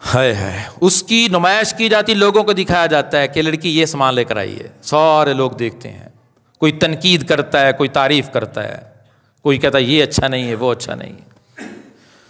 ہے اس کی نمائش کی جاتی, لوگوں کو دکھایا جاتا ہے کہ لڑکی یہ سامان لے کر آئی ہے, سارے لوگ دیکھتے ہیں, کوئی تنقید کرتا ہے, کوئی تعریف کرتا ہے, کوئی کہتا ہے یہ اچھا نہیں ہے, وہ اچھا نہیں ہے.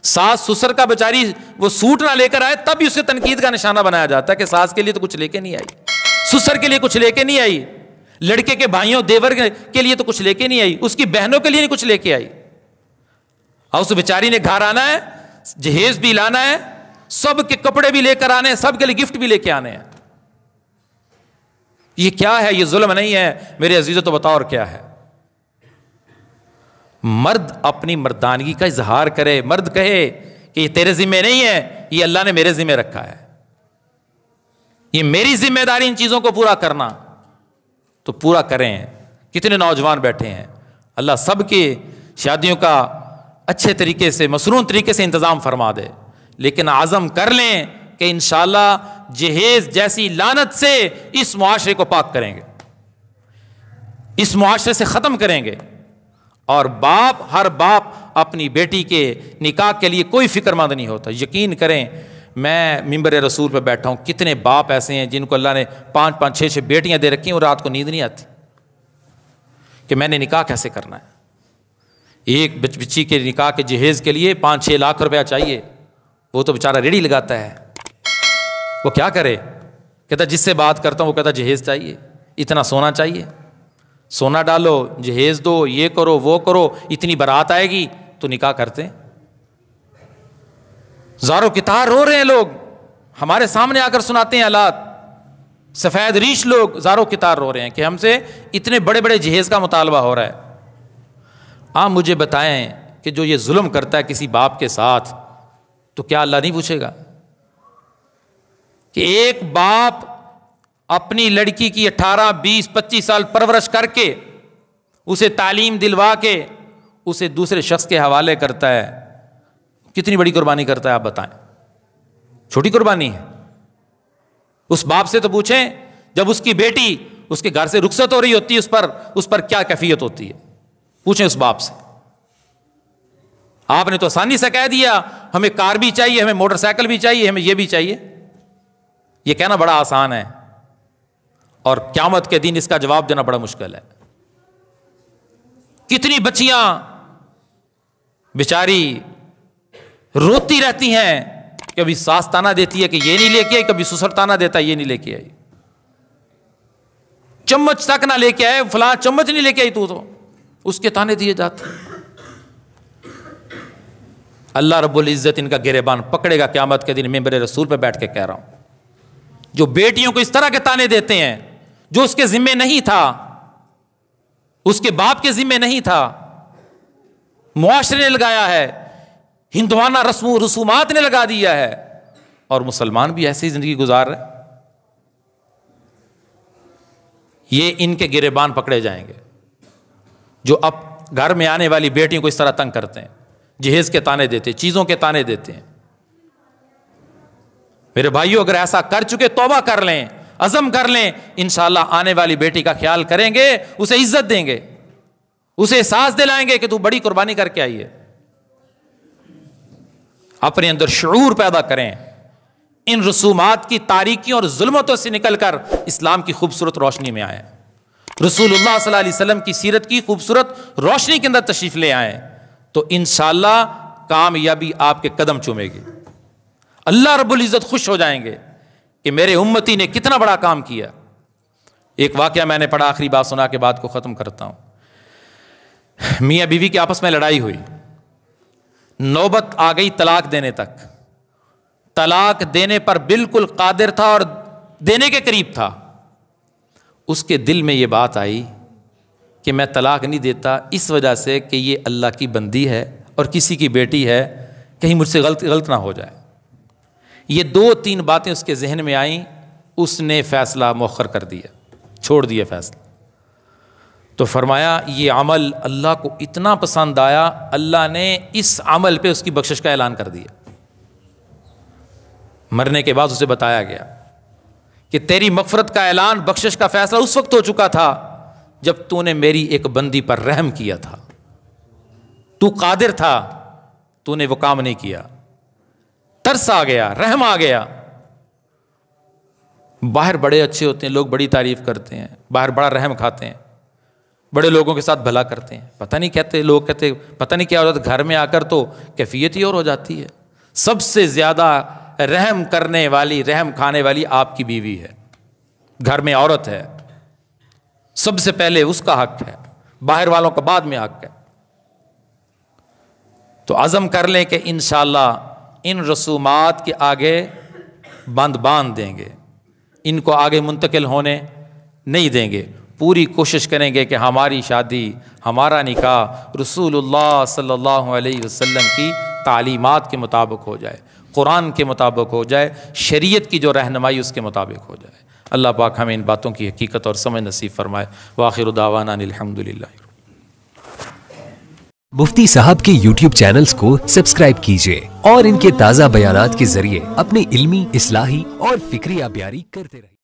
ساس سسر کا بیچاری وہ سوٹ نہ لے کر آئے تب بھی اسے تنقید کا نشانہ بنایا جاتا ہے کہ ساس کے لیے تو کچھ لے کے نہیں آئی, سسر کے لیے کچھ لے کے نہیں آئی, لڑکے کے بھائیوں دیور کے لیے تو کچھ لے کے نہیں آئی, اس کی بہنوں کے لیے نہیں کچھ لے کے آئی. اور اس بیچاری نے گھر آنا ہے, جہیز بھی لانا ہے, سب کے کپڑے بھی لے کر آنے ہیں, سب کے لیے گفٹ بھی لے کے آنے ہیں. یہ کیا ہے؟ یہ ظلم نہیں ہے میرے عزیزوں؟ تو بتاؤ اور کیا ہے؟ مرد اپنی مردانگی کا اظہار کرے, مرد کہے کہ یہ تیرے ذمہ نہیں ہے, یہ اللہ نے میرے ذمہ رکھا ہے, یہ میری ذمہ داری ان چیزوں کو پورا کرنا, تو پورا کریں. کتنے نوجوان بیٹھے ہیں, اللہ سب کی شادیوں کا اچھے طریقے سے مسنون طریقے سے انتظام فرما دے, لیکن عزم کر لیں کہ انشاءاللہ جہیز جیسی لعنت سے اس معاشرے کو پاک کریں گے, اس معاشرے سے ختم کریں گے. اور ہر باپ اپنی بیٹی کے نکاح کے لیے کوئی فکر مند نہیں ہوتا. یقین کریں, میں منبر رسول پہ بیٹھا ہوں, کتنے باپ ایسے ہیں جن کو اللہ نے 5-5 6 بیٹیاں دے رکھی ہیں اور رات کو نیند نہیں آتی کہ میں نے نکاح کیسے کرنا ہے. ایک بچی کے نکاح کے جہیز کے لیے 5-6 لاکھ روپیہ چاہیے, وہ تو بیچارہ ریڑھی لگاتا ہے, وہ کیا کرے؟ کہتا جس سے بات کرتا ہوں وہ کہتا جہیز چاہیے, اتنا سونا چاہیے, سونا ڈالو, جہیز دو, یہ کرو وہ کرو, اتنی بارات آئے گی تو نکاح کرتے ہیں. زاروں کتار رو رہے ہیں لوگ, ہمارے سامنے آ کر سناتے ہیں حالات. سفید ریش لوگ زاروں کتار رو رہے ہیں کہ ہم سے اتنے بڑے بڑے جہیز کا مطالبہ ہو رہا ہے. آپ مجھے بتائیں کہ جو یہ ظلم کرتا ہے کسی باپ کے ساتھ, تو کیا اللہ نہیں پوچھے گا؟ کہ ایک باپ اپنی لڑکی کی 18, 20, 25 سال پرورش کر کے, اسے تعلیم دلوا کے اسے دوسرے شخص کے حوالے کرتا ہے, کتنی بڑی قربانی کرتا ہے آپ بتائیں؟ چھوٹی قربانی ہے؟ اس باپ سے تو پوچھیں جب اس کی بیٹی اس کے گھر سے رخصت ہو رہی ہوتی ہے اس پر کیا کیفیت ہوتی ہے, پوچھیں اس باپ سے. آپ نے تو آسانی سے کہہ دیا ہمیں کار بھی چاہیے, ہمیں موٹر سائیکل بھی چاہیے, ہمیں یہ بھی چاہیے. یہ کہنا بڑا آسان ہے اور قیامت کے دن اس کا جواب دینا بڑا مشکل ہے. کتنی بچیاں بیچاری روتی رہتی ہیں, کبھی ساس تانا دیتی ہے کہ یہ نہیں لے کے آئی, کبھی سسر تانا دیتا ہے یہ نہیں لے کے آئی, چمچ تک نہ لے کے آئے, فلاں چمچ نہیں لے کے آئی تو اس کے تانے دیے جاتے. اللہ رب العزت ان کا گریبان پکڑے گا قیامت کے دن. منبر رسول پہ بیٹھ کے کہہ رہا ہوں, جو بیٹیوں کو اس طرح کے تانے دیتے ہیں جو اس کے ذمہ نہیں تھا, اس کے باپ کے ذمہ نہیں تھا, معاشرے نے لگایا ہے, ہندوانہ رسم و رسومات نے لگا دیا ہے, اور مسلمان بھی ایسی زندگی گزار رہے, یہ ان کے گریبان پکڑے جائیں گے جو اب گھر میں آنے والی بیٹیوں کو اس طرح تنگ کرتے ہیں, جہیز کے تانے دیتے, چیزوں کے تانے دیتے ہیں. میرے بھائیوں, اگر ایسا کر چکے توبہ کر لیں, عزم کر لیں, انشاءاللہ آنے والی بیٹی کا خیال کریں گے, اسے عزت دیں گے, اسے احساس دلائیں گے کہ تو بڑی قربانی کر کے آئی ہے. اپنے اندر شعور پیدا کریں, ان رسومات کی تاریکیوں اور ظلمتوں سے نکل کر اسلام کی خوبصورت روشنی میں آئیں, رسول اللہ صلی اللہ علیہ وسلم کی سیرت کی خوبصورت روشنی کے اندر تشریف لے آئیں, تو انشاءاللہ کامیابی آپ کے قدم چومے گی. اللہ رب العزت خوش ہو جائیں گے کہ میرے امتی نے کتنا بڑا کام کیا. ایک واقعہ میں نے پڑھا, آخری بات سنا کے بات کو ختم کرتا ہوں. میاں بیوی کے آپس میں لڑائی ہوئی, نوبت آ گئی طلاق دینے تک. طلاق دینے پر بالکل قادر تھا اور دینے کے قریب تھا. اس کے دل میں یہ بات آئی کہ میں طلاق نہیں دیتا اس وجہ سے کہ یہ اللہ کی بندی ہے اور کسی کی بیٹی ہے, کہیں مجھ سے غلط نہ ہو جائے. یہ 2-3 باتیں اس کے ذہن میں آئیں, اس نے فیصلہ مؤخر کر دیا, چھوڑ دیا فیصلہ. تو فرمایا یہ عمل اللہ کو اتنا پسند آیا, اللہ نے اس عمل پہ اس کی بخشش کا اعلان کر دیا. مرنے کے بعد اسے بتایا گیا کہ تیری مغفرت کا اعلان, بخشش کا فیصلہ اس وقت ہو چکا تھا جب تو نے میری ایک بندی پر رحم کیا تھا. تو قادر تھا, تو نے وہ کام نہیں کیا. ترس آ گیا، رحم آ گیا. باہر بڑے اچھے ہوتے ہیں، لوگ بڑی تعریف کرتے ہیں، باہر بڑا رحم کھاتے ہیں، بڑے لوگوں کے ساتھ بھلا کرتے ہیں. پتہ نہیں کہتے لوگ، کہتے پتہ نہیں کیا ہو جاتا، گھر میں آ کر تو کیفیت ہی اور ہو جاتی ہے. سب سے زیادہ رحم کرنے والی، رحم کھانے والی آپ کی بیوی ہے، گھر میں عورت ہے، سب سے پہلے اس کا حق ہے، باہر والوں کا بعد میں حق ہے. تو عزم کر لیں کہ انشاءاللہ ان رسومات کے آگے باندھ دیں گے، ان کو آگے منتقل ہونے نہیں دیں گے. پوری کوشش کریں گے کہ ہماری شادی، ہمارا نکاح رسول اللہ صلی اللہ علیہ وسلم کی تعلیمات کے مطابق ہو جائے، قرآن کے مطابق ہو جائے، شریعت کی جو رہنمائی اس کے مطابق ہو جائے. اللہ پاک ہمیں ان باتوں کی حقیقت اور سمجھ نصیب فرمائے. وآخر دعوانا الحمدللہ. مفتی صاحب کے YouTube چینلز کو سبسکرائب کیجئے اور ان کے تازہ بیانات کے ذریعے اپنی علمی، اصلاحی اور فکری آبیاری کرتے رہیے.